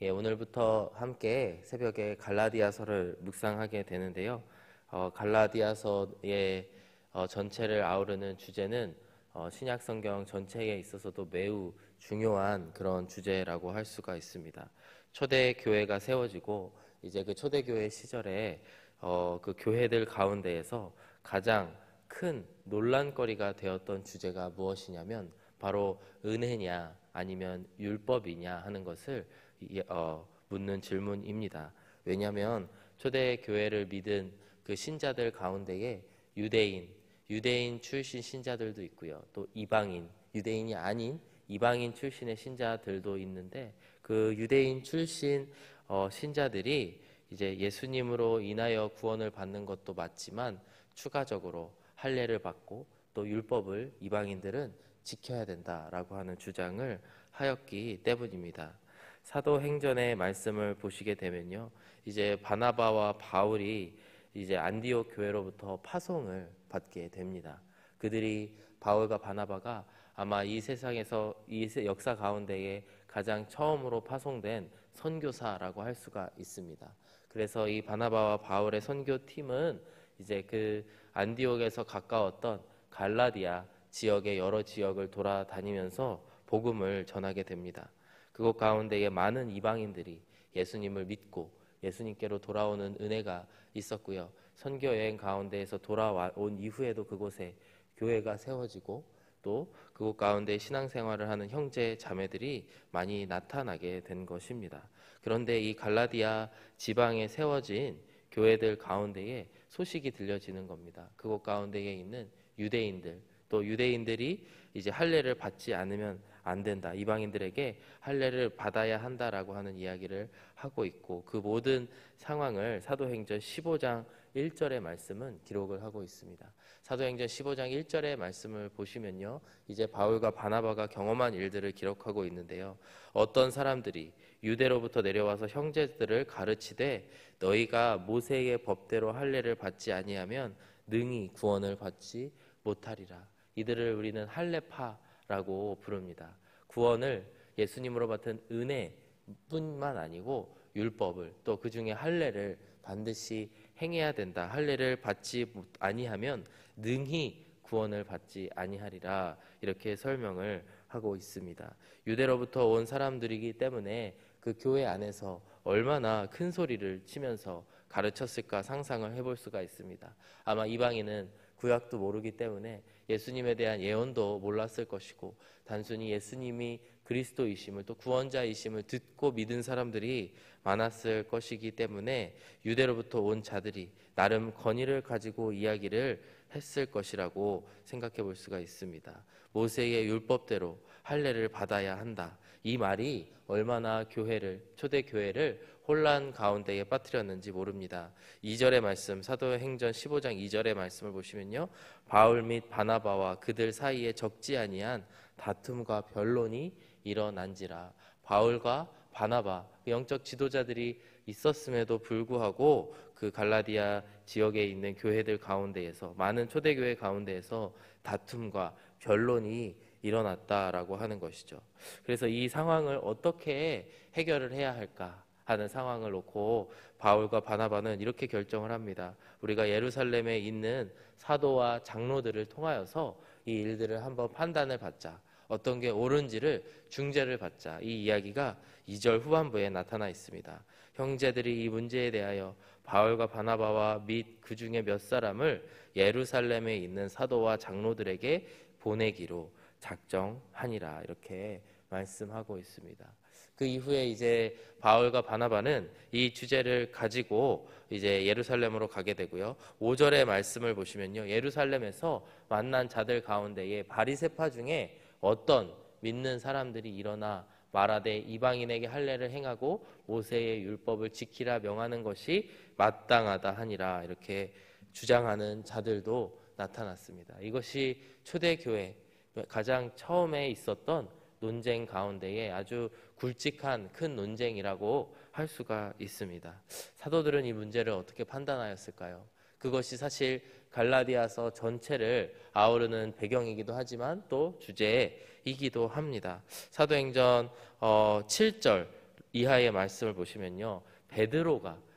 오늘부터 함께 새벽에 갈라디아서를 묵상하게 되는데요. 갈라디아서의 전체를 아우르는 주제는 신약 성경 전체에 있어서도 매우 중요한 그런 주제라고 할 수가 있습니다. 초대 교회가 세워지고 이제 그 초대 교회 시절에 그 교회들 가운데에서 가장 큰 논란거리가 되었던 주제가 무엇이냐면 바로 은혜냐 아니면 율법이냐 하는 것을 묻는 질문입니다. 왜냐하면 초대 교회를 믿은 그 신자들 가운데에 유대인 출신 신자들도 있고요. 또 이방인, 유대인이 아닌 이방인 출신의 신자들도 있는데 그 유대인 출신 신자들이 이제 예수님으로 인하여 구원을 받는 것도 맞지만 추가적으로 할례를 받고 또 율법을 이방인들은 지켜야 된다라고 하는 주장을 하였기 때문입니다. 사도행전의 말씀을 보시게 되면요, 이제 바나바와 바울이 이제 안디옥 교회로부터 파송을 받게 됩니다. 그들이 바울과 바나바가 아마 이 세상에서 이 역사 가운데에 가장 처음으로 파송된 선교사라고 할 수가 있습니다. 그래서 이 바나바와 바울의 선교팀은 이제 그 안디옥에서 가까웠던 갈라디아 지역의 여러 지역을 돌아다니면서 복음을 전하게 됩니다. 그곳 가운데에 많은 이방인들이 예수님을 믿고 예수님께로 돌아오는 은혜가 있었고요. 선교 여행 가운데에서 돌아온 이후에도 그곳에 교회가 세워지고 또 그곳 가운데 신앙생활을 하는 형제 자매들이 많이 나타나게 된 것입니다. 그런데 이 갈라디아 지방에 세워진 교회들 가운데에 소식이 들려지는 겁니다. 그곳 가운데에 있는 유대인들, 또 유대인들이 이제 할례를 받지 않으면 안 된다, 이방인들에게 할례를 받아야 한다라고 하는 이야기를 하고 있고, 그 모든 상황을 사도행전 15장 1절의 말씀은 기록을 하고 있습니다. 사도행전 15장 1절의 말씀을 보시면요, 이제 바울과 바나바가 경험한 일들을 기록하고 있는데요, 어떤 사람들이 유대로부터 내려와서 형제들을 가르치되 너희가 모세의 법대로 할례를 받지 아니하면 능히 구원을 받지 못하리라. 이들을 우리는 할례파라고 부릅니다. 구원을 예수님으로 받은 은혜뿐만 아니고 율법을, 또 그 중에 할례를 반드시 행해야 된다. 할례를 받지 아니하면 능히 구원을 받지 아니하리라. 이렇게 설명을 하고 있습니다. 유대로부터 온 사람들이기 때문에 그 교회 안에서 얼마나 큰 소리를 치면서 가르쳤을까 상상을 해볼 수가 있습니다. 아마 이방인은 구약도 모르기 때문에 예수님에 대한 예언도 몰랐을 것이고, 단순히 예수님이 그리스도이심을, 또 구원자이심을 듣고 믿은 사람들이 많았을 것이기 때문에 유대로부터 온 자들이 나름 권위를 가지고 이야기를 했을 것이라고 생각해 볼 수가 있습니다. 모세의 율법대로 할례를 받아야 한다, 이 말이 얼마나 초대 교회를 혼란 가운데에 빠뜨렸는지 모릅니다. 2절의 말씀, 사도행전 15장 2절의 말씀을 보시면요, 바울 및 바나바와 그들 사이에 적지 아니한 다툼과 변론이 일어난지라. 바울과 바나바, 영적 지도자들이 있었음에도 불구하고 그 갈라디아 지역에 있는 교회들 가운데에서, 많은 초대교회 가운데에서 다툼과 변론이 일어났다라고 하는 것이죠. 그래서 이 상황을 어떻게 해결을 해야 할까 하는 상황을 놓고 바울과 바나바는 이렇게 결정을 합니다. 우리가 예루살렘에 있는 사도와 장로들을 통하여서 이 일들을 한번 판단을 받자, 어떤 게 옳은지를 중재를 받자, 이 이야기가 2절 후반부에 나타나 있습니다. 형제들이 이 문제에 대하여 바울과 바나바와 및 그 중에 몇 사람을 예루살렘에 있는 사도와 장로들에게 보내기로 작정하니라, 이렇게 말씀하고 있습니다. 그 이후에 이제 바울과 바나바는 이 주제를 가지고 이제 예루살렘으로 가게 되고요. 5절의 말씀을 보시면요, 예루살렘에서 만난 자들 가운데에 바리새파 중에 어떤 믿는 사람들이 일어나 말하되 이방인에게 할례를 행하고 모세의 율법을 지키라 명하는 것이 마땅하다 하니라, 이렇게 주장하는 자들도 나타났습니다. 이것이 초대교회 가장 처음에 있었던 논쟁 가운데에 아주 굵직한 큰 논쟁이라고 할 수가 있습니다. 사도들은 이 문제를 어떻게 판단하였을까요? 그것이 사실 갈라디아서 전체를 아우르는 배경이기도 하지만 또 주제이기도 합니다. 사도행전 7절 이하의 말씀을 보시면요,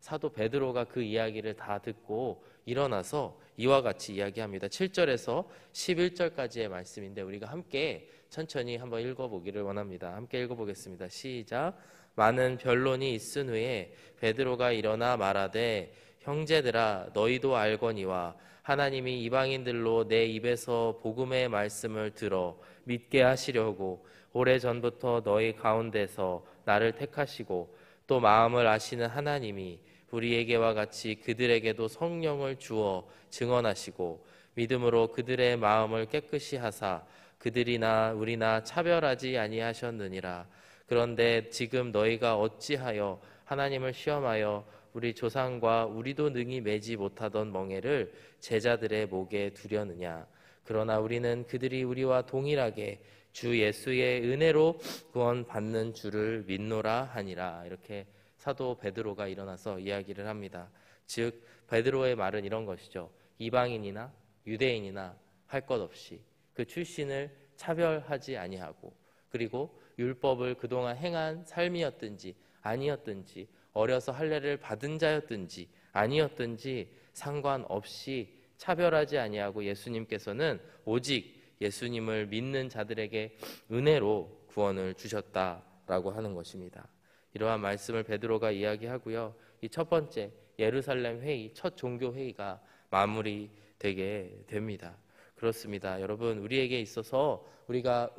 사도 베드로가 그 이야기를 다 듣고 일어나서 이와 같이 이야기합니다. 7절에서 11절까지의 말씀인데 우리가 함께 천천히 한번 읽어보기를 원합니다. 함께 읽어보겠습니다. 시작. 많은 변론이 있은 후에 베드로가 일어나 말하되, 형제들아, 너희도 알거니와 하나님이 이방인들로 내 입에서 복음의 말씀을 들어 믿게 하시려고 오래전부터 너희 가운데서 나를 택하시고, 또 마음을 아시는 하나님이 우리에게와 같이 그들에게도 성령을 주어 증언하시고, 믿음으로 그들의 마음을 깨끗이 하사 그들이나 우리나 차별하지 아니하셨느니라. 그런데 지금 너희가 어찌하여 하나님을 시험하여 우리 조상과 우리도 능히 매지 못하던 멍에를 제자들의 목에 두려느냐. 그러나 우리는 그들이 우리와 동일하게 주 예수의 은혜로 구원 받는 줄을 믿노라 하니라. 이렇게 사도 베드로가 일어나서 이야기를 합니다. 즉 베드로의 말은 이런 것이죠. 이방인이나 유대인이나 할 것 없이 그 출신을 차별하지 아니하고, 그리고 율법을 그동안 행한 삶이었든지 아니었든지, 어려서 할례를 받은 자였든지 아니었든지 상관없이 차별하지 아니하고 예수님께서는 오직 예수님을 믿는 자들에게 은혜로 구원을 주셨다라고 하는 것입니다. 이러한 말씀을 베드로가 이야기하고요, 이 첫 번째 예루살렘 회의, 첫 종교 회의가 마무리되게 됩니다. 그렇습니다. 여러분, 우리에게 있어서 우리가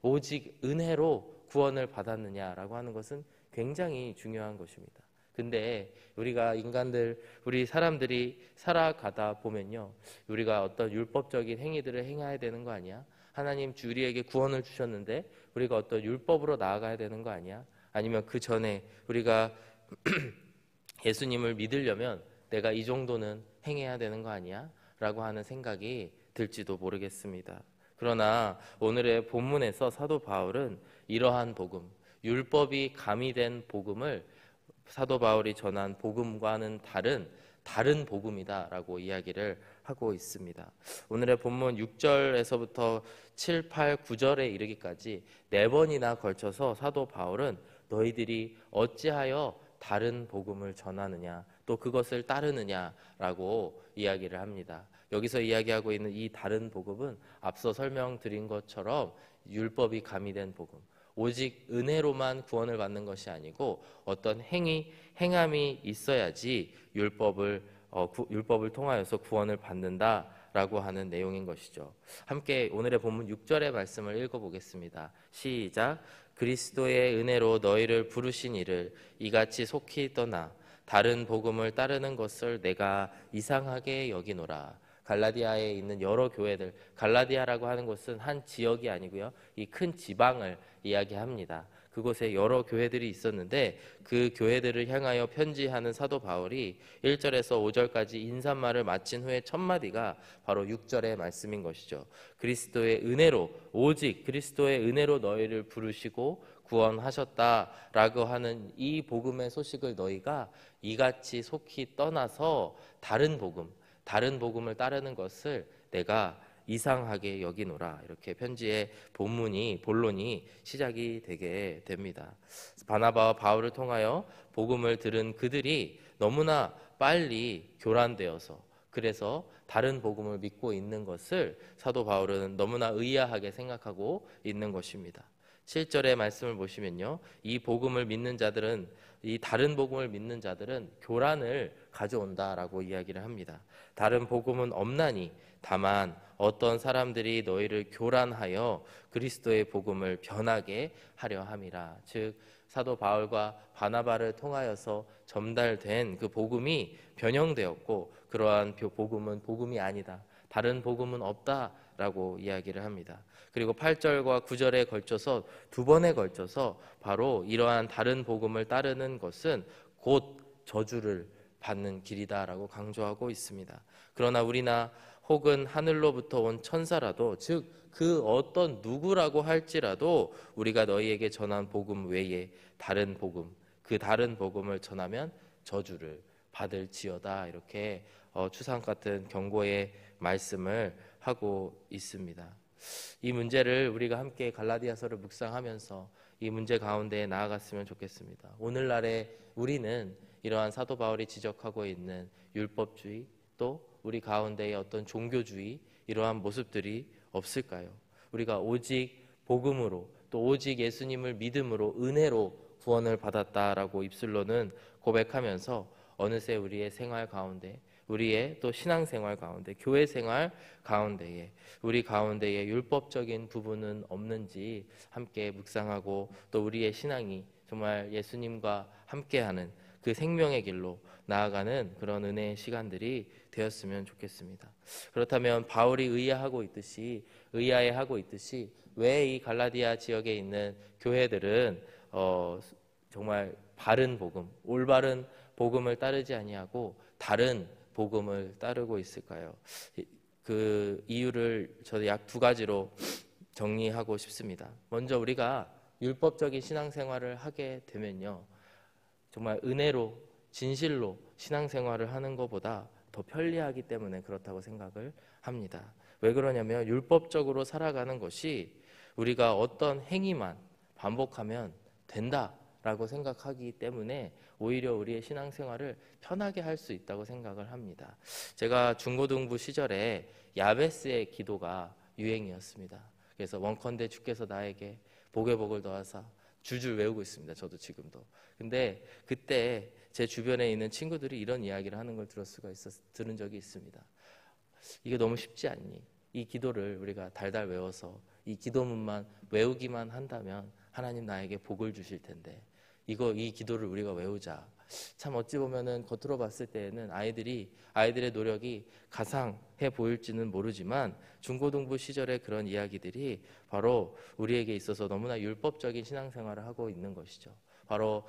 오직 은혜로 구원을 받았느냐라고 하는 것은 굉장히 중요한 것입니다. 근데 우리 사람들이 살아가다 보면요, 우리가 어떤 율법적인 행위들을 행해야 되는 거 아니야? 하나님 우리에게 구원을 주셨는데 우리가 어떤 율법으로 나아가야 되는 거 아니야? 아니면 그 전에 우리가 예수님을 믿으려면 내가 이 정도는 행해야 되는 거 아니야? 라고 하는 생각이 들지도 모르겠습니다. 그러나 오늘의 본문에서 사도 바울은 이러한 복음, 율법이 가미된 복음을 사도 바울이 전한 복음과는 다른 복음이다라고 이야기를 하고 있습니다. 오늘의 본문 6절에서부터 7, 8, 9절에 이르기까지 4번이나 걸쳐서 사도 바울은 너희들이 어찌하여 다른 복음을 전하느냐, 또 그것을 따르느냐라고 이야기를 합니다. 여기서 이야기하고 있는 이 다른 복음은 앞서 설명드린 것처럼 율법이 가미된 복음, 오직 은혜로만 구원을 받는 것이 아니고 어떤 행함이 있어야지 율법을 통하여서 구원을 받는다라고 하는 내용인 것이죠. 함께 오늘의 본문 6절의 말씀을 읽어보겠습니다. 시작. 그리스도의 은혜로 너희를 부르신 이를 이같이 속히 떠나 다른 복음을 따르는 것을 내가 이상하게 여기노라. 갈라디아에 있는 여러 교회들, 갈라디아라고 하는 곳은 한 지역이 아니고요, 이 큰 지방을 이야기합니다. 그곳에 여러 교회들이 있었는데 그 교회들을 향하여 편지하는 사도 바울이 1절에서 5절까지 인사말을 마친 후에 첫 마디가 바로 6절의 말씀인 것이죠. 오직 그리스도의 은혜로 너희를 부르시고 구원하셨다라고 하는 이 복음의 소식을 너희가 이같이 속히 떠나서 다른 복음을 따르는 것을 내가 이상하게 여기노라. 이렇게 편지의 본론이 시작이 되게 됩니다. 바나바와 바울을 통하여 복음을 들은 그들이 너무나 빨리 교란되어서, 그래서 다른 복음을 믿고 있는 것을 사도 바울은 너무나 의아하게 생각하고 있는 것입니다. 7절의 말씀을 보시면요, 이 다른 복음을 믿는 자들은 교란을 가져온다라고 이야기를 합니다. 다른 복음은 없나니 다만 어떤 사람들이 너희를 교란하여 그리스도의 복음을 변하게 하려 함이라. 즉 사도 바울과 바나바를 통하여서 전달된 그 복음이 변형되었고, 그러한 복음은 복음이 아니다, 다른 복음은 없다라고 이야기를 합니다. 그리고 8절과 9절에 걸쳐서 두 번에 걸쳐서 바로 이러한 다른 복음을 따르는 것은 곧 저주를 받는 길이다라고 강조하고 있습니다. 그러나 우리나 혹은 하늘로부터 온 천사라도, 즉 그 어떤 누구라고 할지라도 우리가 너희에게 전한 복음 외에 그 다른 복음을 전하면 저주를 받을지어다. 이렇게 추상 같은 경고의 말씀을 하고 있습니다. 이 문제를 우리가 함께 갈라디아서를 묵상하면서 이 문제 가운데 나아갔으면 좋겠습니다. 오늘날에 우리는 이러한 사도 바울이 지적하고 있는 율법주의, 또 우리 가운데의 어떤 종교주의, 이러한 모습들이 없을까요? 우리가 오직 복음으로, 또 오직 예수님을 믿음으로, 은혜로 구원을 받았다라고 입술로는 고백하면서 어느새 우리의 생활 가운데, 우리의 또 신앙생활 가운데, 교회 생활 가운데에 우리 가운데에 율법적인 부분은 없는지 함께 묵상하고, 또 우리의 신앙이 정말 예수님과 함께하는 그 생명의 길로 나아가는 그런 은혜의 시간들이 되었으면 좋겠습니다. 그렇다면 바울이 의아해하고 있듯이 왜 이 갈라디아 지역에 있는 교회들은 정말 바른 복음, 올바른 복음을 따르지 아니하고 다른 복음을 따르고 있을까요? 그 이유를 저도 약 2가지로 정리하고 싶습니다. 먼저 우리가 율법적인 신앙생활을 하게 되면요, 정말 은혜로, 진실로 신앙생활을 하는 것보다 더 편리하기 때문에 그렇다고 생각을 합니다. 왜 그러냐면 율법적으로 살아가는 것이 우리가 어떤 행위만 반복하면 된다라고 생각하기 때문에 오히려 우리의 신앙생활을 편하게 할 수 있다고 생각을 합니다. 제가 중고등부 시절에 야베스의 기도가 유행이었습니다. 그래서 원컨대 주께서 나에게 복에 복을 더하사, 줄줄 외우고 있습니다. 저도 지금도. 근데 그때 제 주변에 있는 친구들이 이런 이야기를 하는 걸 들은 적이 있습니다. 이게 너무 쉽지 않니? 이 기도를 우리가 달달 외워서 이 기도문만 외우기만 한다면 하나님 나에게 복을 주실 텐데 이 기도를 우리가 외우자. 참 어찌 보면은 겉으로 봤을 때에는 아이들의 노력이 가상해 보일지는 모르지만 중고등부 시절의 그런 이야기들이 바로 우리에게 있어서 너무나 율법적인 신앙생활을 하고 있는 것이죠. 바로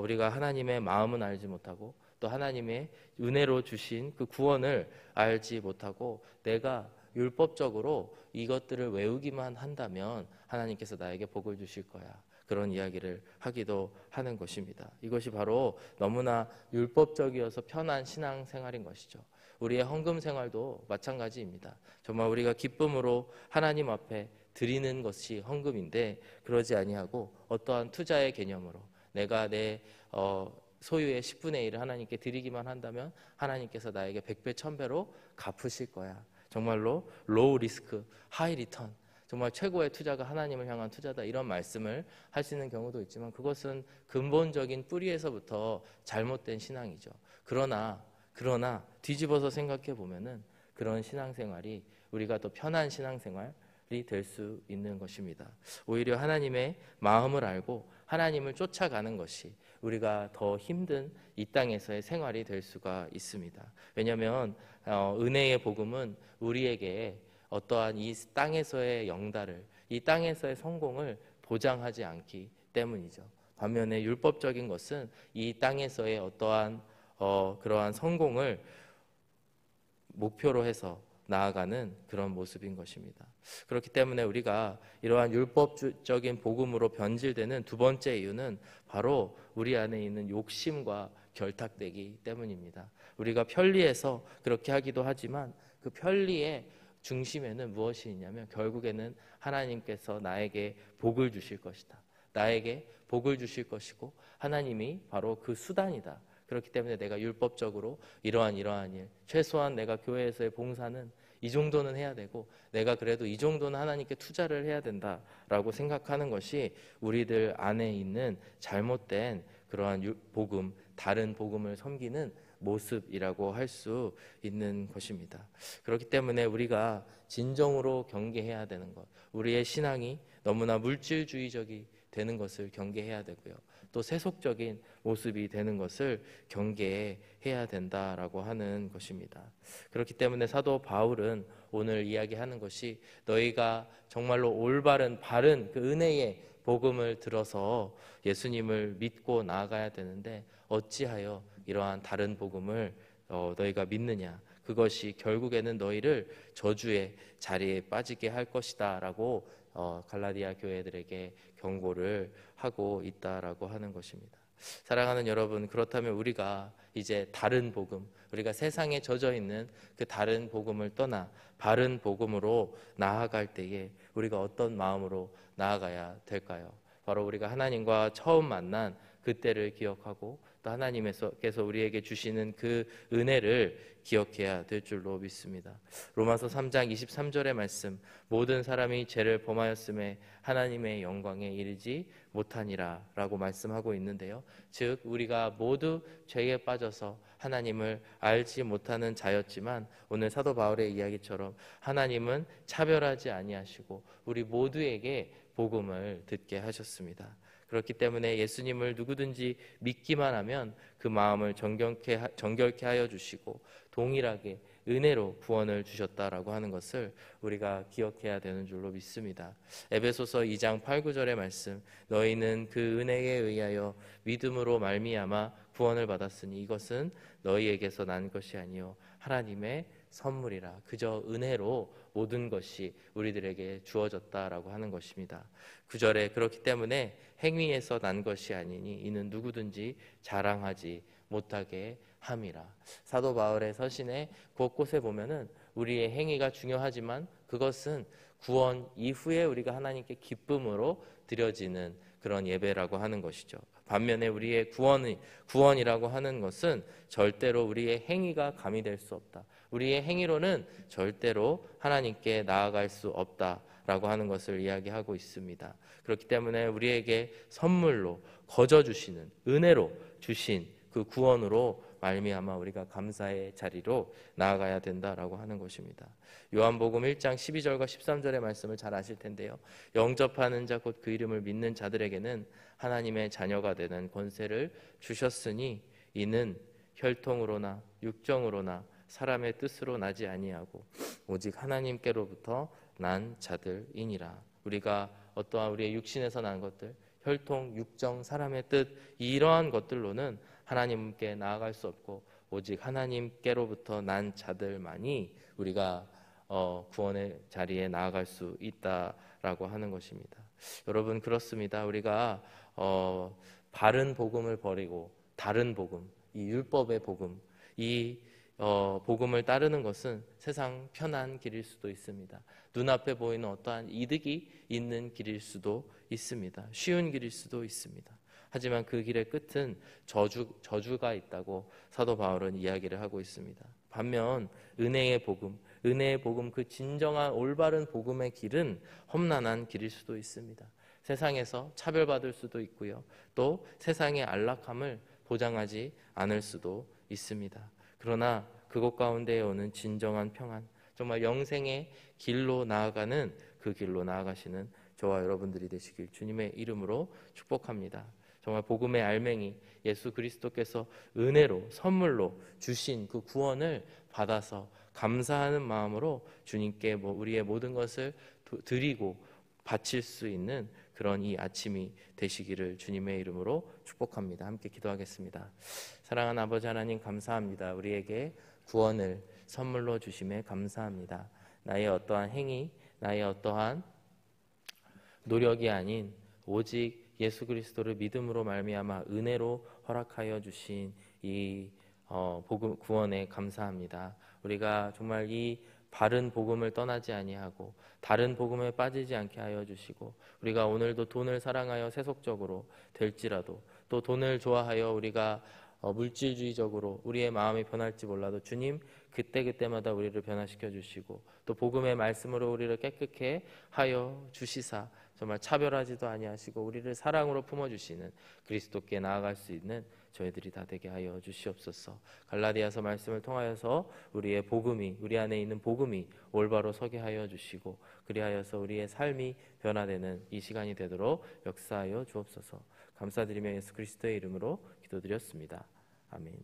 우리가 하나님의 마음은 알지 못하고, 또 하나님의 은혜로 주신 그 구원을 알지 못하고, 내가 율법적으로 이것들을 외우기만 한다면 하나님께서 나에게 복을 주실 거야, 그런 이야기를 하기도 하는 것입니다. 이것이 바로 너무나 율법적이어서 편한 신앙생활인 것이죠. 우리의 헌금 생활도 마찬가지입니다. 정말 우리가 기쁨으로 하나님 앞에 드리는 것이 헌금인데, 그러지 아니하고 어떠한 투자의 개념으로 내가 내 소유의 10분의 1을 하나님께 드리기만 한다면 하나님께서 나에게 100배, 1000배로 갚으실 거야. 정말로 로우 리스크, 하이 리턴, 정말 최고의 투자가 하나님을 향한 투자다, 이런 말씀을 하시는 경우도 있지만 그것은 근본적인 뿌리에서부터 잘못된 신앙이죠. 그러나 뒤집어서 생각해 보면은 그런 신앙생활이 우리가 더 편한 신앙생활이 될 수 있는 것입니다. 오히려 하나님의 마음을 알고 하나님을 쫓아가는 것이 우리가 더 힘든 이 땅에서의 생활이 될 수가 있습니다. 왜냐하면 은혜의 복음은 우리에게 어떠한 이 땅에서의 영달을, 이 땅에서의 성공을 보장하지 않기 때문이죠. 반면에 율법적인 것은 이 땅에서의 어떠한 그러한 성공을 목표로 해서 나아가는 그런 모습인 것입니다. 그렇기 때문에 우리가 이러한 율법적인 복음으로 변질되는 두 번째 이유는 바로 우리 안에 있는 욕심과 결탁되기 때문입니다. 우리가 편리해서 그렇게 하기도 하지만 그 편리의 중심에는 무엇이 있냐면 결국에는 하나님께서 나에게 복을 주실 것이다, 나에게 복을 주실 것이고 하나님이 바로 그 수단이다. 그렇기 때문에 내가 율법적으로 이러한 일, 최소한 내가 교회에서의 봉사는 이 정도는 해야 되고, 내가 그래도 이 정도는 하나님께 투자를 해야 된다라고 생각하는 것이 우리들 안에 있는 잘못된 그러한 복음, 다른 복음을 섬기는 모습이라고 할 수 있는 것입니다. 그렇기 때문에 우리가 진정으로 경계해야 되는 것, 우리의 신앙이 너무나 물질주의적이 되는 것을 경계해야 되고요, 또 세속적인 모습이 되는 것을 경계해야 된다라고 하는 것입니다. 그렇기 때문에 사도 바울은 오늘 이야기하는 것이 너희가 정말로 올바른 바른 그 은혜의 복음을 들어서 예수님을 믿고 나아가야 되는데 어찌하여 이러한 다른 복음을 너희가 믿느냐, 그것이 결국에는 너희를 저주의 자리에 빠지게 할 것이다 라고 갈라디아 교회들에게 경고를 하고 있다라고 하는 것입니다. 사랑하는 여러분, 그렇다면 우리가 이제 다른 복음, 우리가 세상에 젖어 있는 그 다른 복음을 떠나 바른 복음으로 나아갈 때에 우리가 어떤 마음으로 나아가야 될까요? 바로 우리가 하나님과 처음 만난 그때를 기억하고 또 하나님께서 우리에게 주시는 그 은혜를 기억해야 될 줄로 믿습니다. 로마서 3장 23절의 말씀, 모든 사람이 죄를 범하였음에 하나님의 영광에 이르지 못하니라 라고 말씀하고 있는데요. 즉 우리가 모두 죄에 빠져서 하나님을 알지 못하는 자였지만 오늘 사도 바울의 이야기처럼 하나님은 차별하지 아니하시고 우리 모두에게 복음을 듣게 하셨습니다. 그렇기 때문에 예수님을 누구든지 믿기만 하면 그 마음을 정결케 하여 주시고 동일하게 은혜로 구원을 주셨다라고 하는 것을 우리가 기억해야 되는 줄로 믿습니다. 에베소서 2장 8, 9절의 말씀, 너희는 그 은혜에 의하여 믿음으로 말미암아 구원을 받았으니 이것은 너희에게서 난 것이 아니요 하나님의 선물이라. 그저 은혜로 모든 것이 우리들에게 주어졌다라고 하는 것입니다. 9절에 그렇기 때문에 행위에서 난 것이 아니니 이는 누구든지 자랑하지 못하게 함이라. 사도 바울의 서신에 곳곳에 보면은 우리의 행위가 중요하지만 그것은 구원 이후에 우리가 하나님께 기쁨으로 드려지는 그런 예배라고 하는 것이죠. 반면에 우리의 구원이라고 하는 것은 절대로 우리의 행위가 가미될 수 없다. 우리의 행위로는 절대로 하나님께 나아갈 수 없다라고 하는 것을 이야기하고 있습니다. 그렇기 때문에 우리에게 선물로 거저 주시는 은혜로 주신 그 구원으로 말미암아 우리가 감사의 자리로 나아가야 된다라고 하는 것입니다. 요한복음 1장 12절과 13절의 말씀을 잘 아실 텐데요. 영접하는 자 곧 그 이름을 믿는 자들에게는 하나님의 자녀가 되는 권세를 주셨으니 이는 혈통으로나 육정으로나 사람의 뜻으로 나지 아니하고 오직 하나님께로부터 난 자들이니라. 우리가 어떠한 우리의 육신에서 난 것들, 혈통, 육정, 사람의 뜻, 이러한 것들로는 하나님께 나아갈 수 없고 오직 하나님께로부터 난 자들만이 우리가 구원의 자리에 나아갈 수 있다라고 하는 것입니다. 여러분, 그렇습니다. 우리가 바른 복음을 버리고 다른 복음, 이 율법의 복음, 이 복음을 따르는 것은 세상 편한 길일 수도 있습니다. 눈앞에 보이는 어떠한 이득이 있는 길일 수도 있습니다. 쉬운 길일 수도 있습니다. 하지만 그 길의 끝은 저주가 있다고 사도 바울은 이야기를 하고 있습니다. 반면 은혜의 복음 그 진정한 올바른 복음의 길은 험난한 길일 수도 있습니다. 세상에서 차별받을 수도 있고요. 또 세상의 안락함을 보장하지 않을 수도 있습니다. 그러나 그곳 가운데에 오는 진정한 평안, 정말 영생의 길로 나아가는 그 길로 나아가시는 저와 여러분들이 되시길 주님의 이름으로 축복합니다. 정말 복음의 알맹이 예수 그리스도께서 은혜로 선물로 주신 그 구원을 받아서 감사하는 마음으로 주님께 우리의 모든 것을 드리고 바칠 수 있는 그런 이 아침이 되시기를 주님의 이름으로 축복합니다. 함께 기도하겠습니다. 사랑하는 아버지 하나님, 감사합니다. 우리에게 구원을 선물로 주심에 감사합니다. 나의 어떠한 행위, 나의 어떠한 노력이 아닌 오직 예수 그리스도를 믿음으로 말미암아 은혜로 허락하여 주신 이 복음 구원에 감사합니다. 우리가 정말 이 바른 복음을 떠나지 아니하고 다른 복음에 빠지지 않게 하여 주시고 우리가 오늘도 돈을 사랑하여 세속적으로 될지라도 또 돈을 좋아하여 우리가 물질주의적으로 우리의 마음이 변할지 몰라도 주님 그때그때마다 우리를 변화시켜 주시고 또 복음의 말씀으로 우리를 깨끗게 하여 주시사 정말 차별하지도 아니하시고 우리를 사랑으로 품어주시는 그리스도께 나아갈 수 있는 저희들이 다 되게 하여 주시옵소서. 갈라디아서 말씀을 통하여서 우리의 복음이 우리 안에 있는 복음이 올바로 서게 하여 주시고 그리하여서 우리의 삶이 변화되는 이 시간이 되도록 역사하여 주옵소서. 감사드리며 예수 그리스도의 이름으로 기도드렸습니다. 아멘.